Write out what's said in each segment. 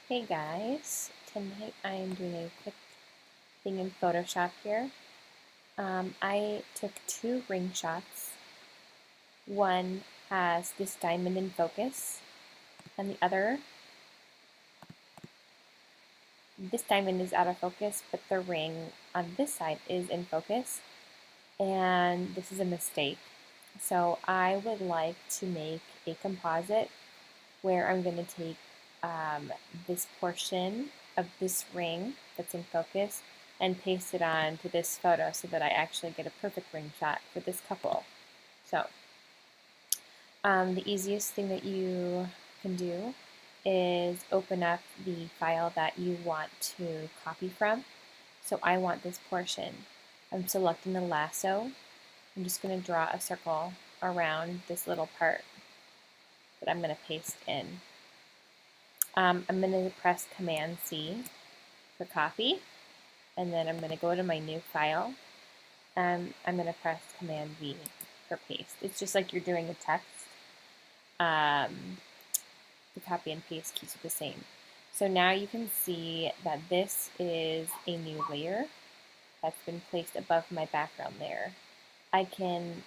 Hey guys, tonight I am doing a quick thing in Photoshop here. I took two ring shots. One has this diamond in focus, and the other, this diamond is out of focus, but the ring on this side is in focus, and this is a mistake. So I would like to make a composite where I'm going to take this portion of this ring that's in focus and paste it on to this photo so that I actually get a perfect ring shot for this couple. So the easiest thing that you can do is open up the file that you want to copy from. So I want this portion. I'm selecting the lasso. I'm just going to draw a circle around this little part that I'm going to paste in. I'm going to press Command C for copy, and then I'm going to go to my new file, and I'm going to press Command V for paste. It's just like you're doing a text. The copy and paste keys are the same. So now you can see that this is a new layer that's been placed above my background layer. I can,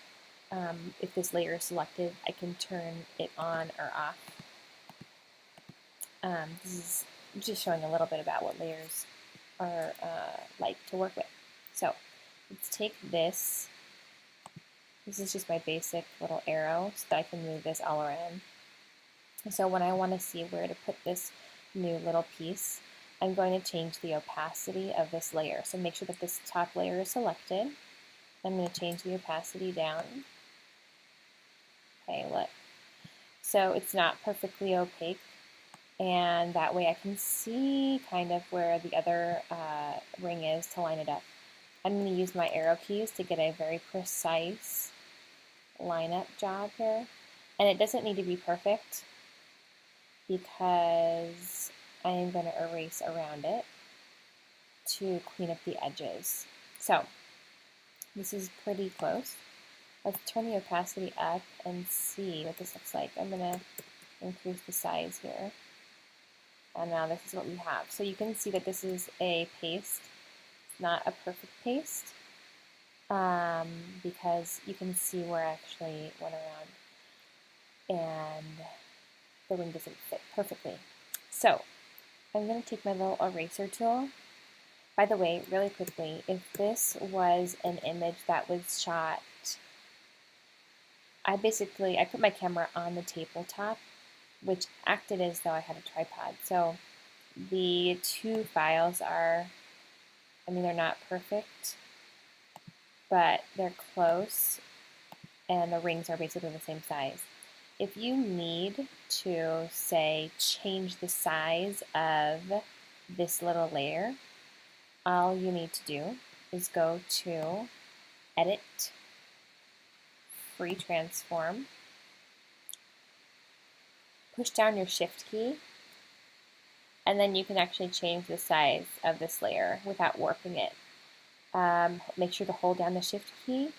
if this layer is selected, I can turn it on or off. This is just showing a little bit about what layers are like to work with. So let's take this. This is just my basic little arrow so that I can move this all around. So when I want to see where to put this new little piece, I'm going to change the opacity of this layer. So make sure that this top layer is selected. I'm going to change the opacity down. Okay, look. So it's not perfectly opaque, and that way I can see kind of where the other ring is to line it up. I'm going to use my arrow keys to get a very precise lineup job here. And it doesn't need to be perfect because I am going to erase around it to clean up the edges. So this is pretty close. Let's turn the opacity up and see what this looks like. I'm going to increase the size here. And now this is what we have. So you can see that this is a paste. It's not a perfect paste because you can see where I actually went around and the ring doesn't fit perfectly. So I'm going to take my little eraser tool. By the way, really quickly, if this was an image that was shot, I put my camera on the tabletop, which acted as though I had a tripod. So the two files are, they're not perfect, but they're close, and the rings are basically the same size. If you need to, say, change the size of this little layer, all you need to do is go to Edit, Free Transform, push down your Shift key, and then you can actually change the size of this layer without warping it. Make sure to hold down the Shift key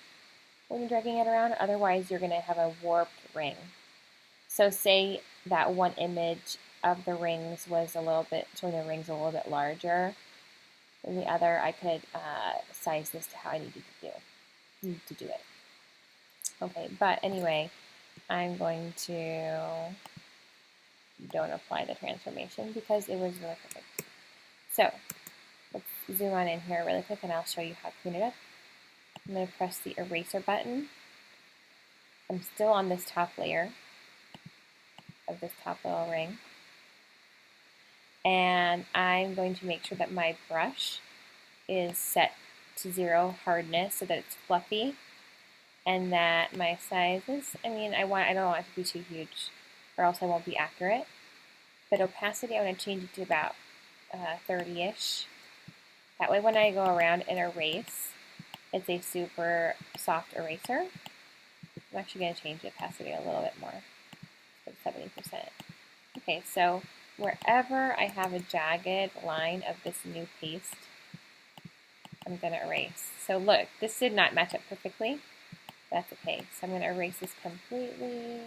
when you're dragging it around, otherwise you're going to have a warped ring. So say that one image of the rings was showing the rings a little bit larger than the other, I could size this to how I need to do it. Okay, but anyway, I'm going to don't apply the transformation because it was really perfect. So let's zoom on in here really quick and I'll show you how to clean it up. I'm going to press the eraser button. I'm still on this top layer of this top little ring. And I'm going to make sure that my brush is set to 0 hardness so that it's fluffy, and that my size is, I don't want it to be too huge or else I won't be accurate. But opacity, I'm going to change it to about 30-ish. That way when I go around and erase, it's a super soft eraser. I'm actually going to change the opacity a little bit more, like 70%. Okay, so wherever I have a jagged line of this new paste, I'm going to erase. So look, this did not match up perfectly. That's okay. So I'm going to erase this completely.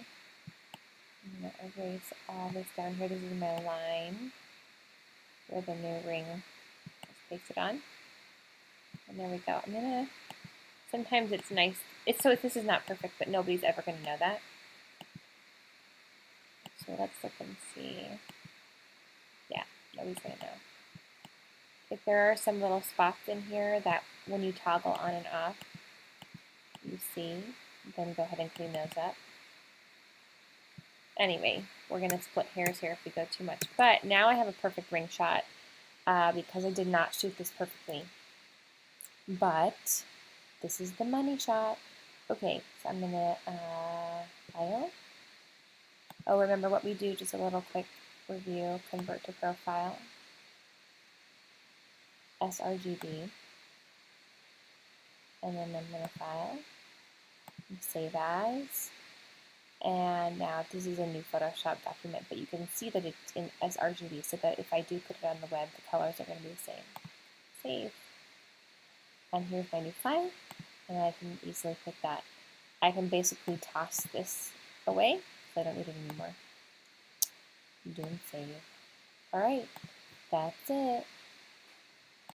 I'm going to erase all this down here. This is my line. for the new ring. Let's paste it on. And there we go. I'm gonna, sometimes it's nice, so this is not perfect, but nobody's ever gonna know that. So let's look and see. Yeah, nobody's gonna know. If there are some little spots in here that when you toggle on and off, you see, then go ahead and clean those up. Anyway, we're going to split hairs here if we go too much. But now I have a perfect ring shot because I did not shoot this perfectly. But this is the money shot. Okay, so I'm going to file. Oh, remember what we do, just a little quick review, convert to profile, sRGB, and then I'm going to file, save as. And now this is a new Photoshop document, but you can see that it's in sRGB, so that if I do put it on the web, the colors are going to be the same. Save. And here's my new file, and I can easily put that. I can basically toss this away, so I don't need it anymore. Doing save. Alright, that's it.